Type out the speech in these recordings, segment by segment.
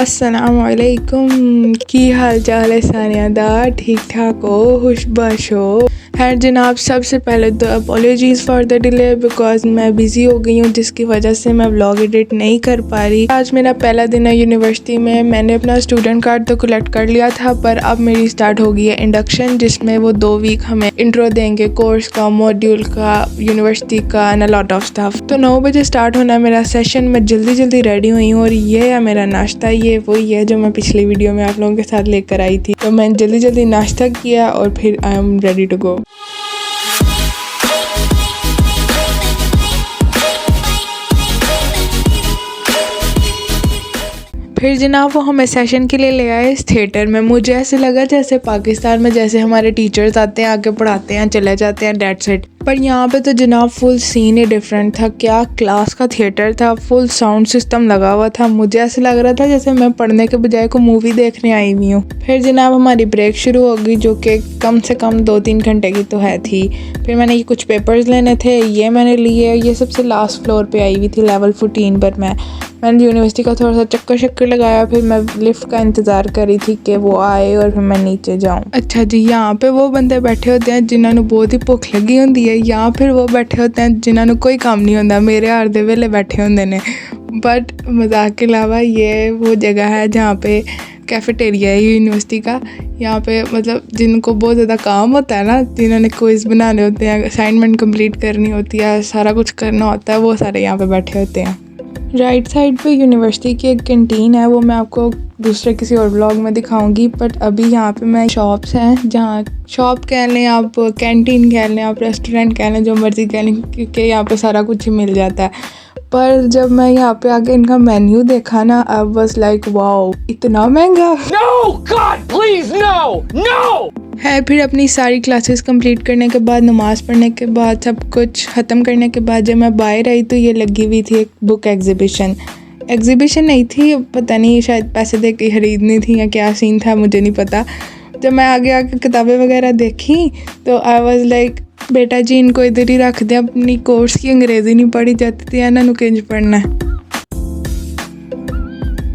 अस्सलामुअलैकुम, की हाल चाल है सानिया दा? ठीक ठाक हो, खुशबाश हो? खैर जनाब, सबसे पहले तो अपॉलोजीज़ फॉर द डिले बिकॉज मैं बिज़ी हो गई हूँ जिसकी वजह से मैं व्लॉग एडिट नहीं कर पा रही। आज मेरा पहला दिन है यूनिवर्सिटी में। मैंने अपना स्टूडेंट कार्ड तो कलेक्ट कर लिया था, पर अब मेरी स्टार्ट हो गई है इंडक्शन, जिसमें वो 2 वीक हमें इंट्रो देंगे कोर्स का, मॉड्यूल का, यूनिवर्सिटी का and a lot of stuff. तो 9 बजे स्टार्ट होना है मेरा सेशन। मैं जल्दी रेडी हुई हूँ और ये है मेरा नाश्ता। ये वही है जो मैं पिछली वीडियो में आप लोगों के साथ लेकर आई थी। तो मैंने जल्दी नाश्ता किया और फिर I am ready to go. फिर जनाब वो हमें सेशन के लिए ले आए इस थिएटर में। मुझे ऐसे लगा जैसे पाकिस्तान में जैसे हमारे टीचर्स आते हैं, आके पढ़ाते हैं, चले जाते हैं, डेट्स इट। पर यहाँ पे तो जनाब फुल सीन ही डिफरेंट था। क्या क्लास का थिएटर था, फुल साउंड सिस्टम लगा हुआ था। मुझे ऐसे लग रहा था जैसे मैं पढ़ने के बजाय को मूवी देखने आई हुई हूँ। फिर जनाब हमारी ब्रेक शुरू हो गई, जो कि कम से कम 2-3 घंटे की तो है थी। फिर मैंने ये कुछ पेपर्स लेने थे, ये मैंने लिए। ये सबसे लास्ट फ्लोर पे आई हुई थी, लेवल 14 पर। मैंने यूनिवर्सिटी का थोड़ा सा चक्कर लगाया। फिर मैं लिफ्ट का इंतज़ार कर रही थी कि वो आए और फिर मैं नीचे जाऊँ। अच्छा जी, यहाँ पे वो बंदे बैठे होते हैं जिन्होंने बहुत ही भुख लगी होती है, या फिर वो बैठे होते हैं जिन्होंने कोई काम नहीं होता। मेरे हर दे वेले बैठे होंगे ने। बट मजाक के अलावा ये वो जगह है जहाँ पे कैफेटेरिया है यूनिवर्सिटी का। यहाँ पे मतलब जिनको बहुत ज़्यादा काम होता है ना, जिन्होंने क्विज़ बनाने होते हैं, असाइनमेंट कंप्लीट करनी होती है, सारा कुछ करना होता है, वो सारे यहाँ पे बैठे होते हैं। राइट साइड पे यूनिवर्सिटी की एक कैंटीन है, वो मैं आपको दूसरे किसी और व्लॉग में दिखाऊंगी। बट अभी यहाँ पे मैं शॉप्स हैं, जहाँ शॉप कह लें आप, कैंटीन कह लें आप, रेस्टोरेंट कह लें, जो मर्ज़ी कह लें, क्योंकि यहाँ पे सारा कुछ ही मिल जाता है। पर जब मैं यहाँ पे आके इनका मेन्यू देखा ना, आई वाज लाइक वाओ, इतना महंगा। No, God, please, no, no! है। फिर अपनी सारी क्लासेस कंप्लीट करने के बाद, नमाज पढ़ने के बाद, सब कुछ ख़त्म करने के बाद जब मैं बाहर आई तो ये लगी हुई थी एक बुक एग्जीबिशन नहीं थी, पता नहीं शायद पैसे दे के खरीदनी थी या क्या सीन था, मुझे नहीं पता। जब मैं आगे आके किताबें वगैरह देखी तो आई वाज लाइक, बेटा जी इनको इधर ही रख दें, अपनी कोर्स की अंग्रेज़ी नहीं पढ़ी जाती थी, इन्होंने किंज पढ़ना है।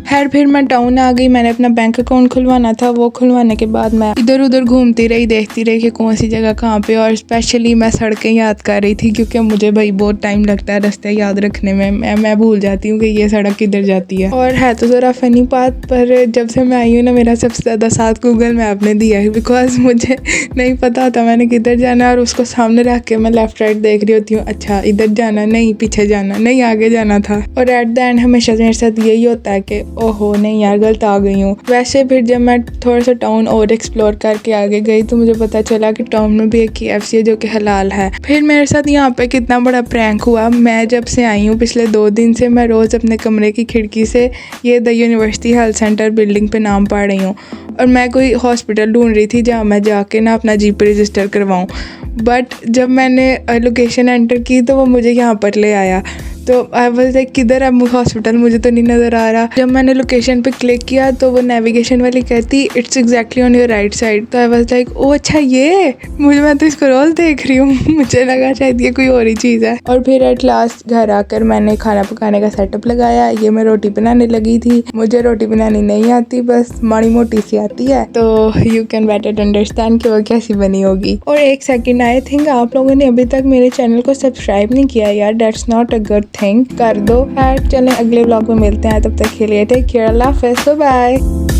खैर फिर मैं टाउन आ गई। मैंने अपना बैंक अकाउंट खुलवाना था। वो खुलवाने के बाद मैं इधर उधर घूमती रही, देखती रही कि कौन सी जगह कहाँ पे। और स्पेशली मैं सड़कें याद कर रही थी, क्योंकि मुझे भाई बहुत टाइम लगता है रास्ते याद रखने में। मैं भूल जाती हूँ कि ये सड़क किधर जाती है। और है तो ज़रा फ़नी बात, पर जब से मैं आई हूँ ना, मेरा सबसे ज़्यादा साथ गूगल मैप ने दिया है, बिकॉज मुझे नहीं पता होता मैंने किधर जाना है। और उसको सामने रख के मैं लेफ़्ट राइट देख रही होती हूँ, अच्छा इधर जाना नहीं, पीछे जाना नहीं, आगे जाना था। और एट द एंड हमेशा मेरे साथ यही होता है कि ओहो नहीं यार, गलत आ गई हूँ। वैसे फिर जब मैं थोड़ा सा टाउन और एक्सप्लोर करके आगे गई तो मुझे पता चला कि टाउन में भी एक KFC है जो कि हलाल है। फिर मेरे साथ यहाँ पे कितना बड़ा प्रैंक हुआ। मैं जब से आई हूँ पिछले 2 दिन से, मैं रोज़ अपने कमरे की खिड़की से ये the university health centre building पे नाम पढ़ रही हूँ। और मैं कोई हॉस्पिटल ढूंढ रही थी जहाँ मैं जाके ना अपना GP रजिस्टर करवाऊँ। बट जब मैंने लोकेशन एंटर की तो वो मुझे यहाँ पर ले आया। तो आई वाज लाइक, किधर है हॉस्पिटल, मुझे तो नहीं नज़र आ रहा। जब मैंने लोकेशन पे क्लिक किया तो वो नेविगेशन वाली कहती it's exactly on your right side. तो आई वाज लाइक, ओ अच्छा ये मैं तो इसको रोज़ देख रही हूँ। मुझे लगा शायद ये कोई और ही चीज़ है। और फिर एट लास्ट घर आकर मैंने खाना पकाने का सेटअप लगाया। ये मैं रोटी बनाने लगी थी। मुझे रोटी बनानी नहीं आती, बस माड़ी मोटी सी आती है, तो यू कैन बेटर अंडरस्टैंड कि वो कैसी बनी होगी। और एक सेकेंड, आई थिंक आप लोगों ने अभी तक मेरे चैनल को सब्सक्राइब नहीं किया यार, that's not a good thing, कर दो। खैर चलें अगले व्लॉग में मिलते हैं, तब तक के लिए टेक केयर, अल्लाह हाफ़िज़, बाय।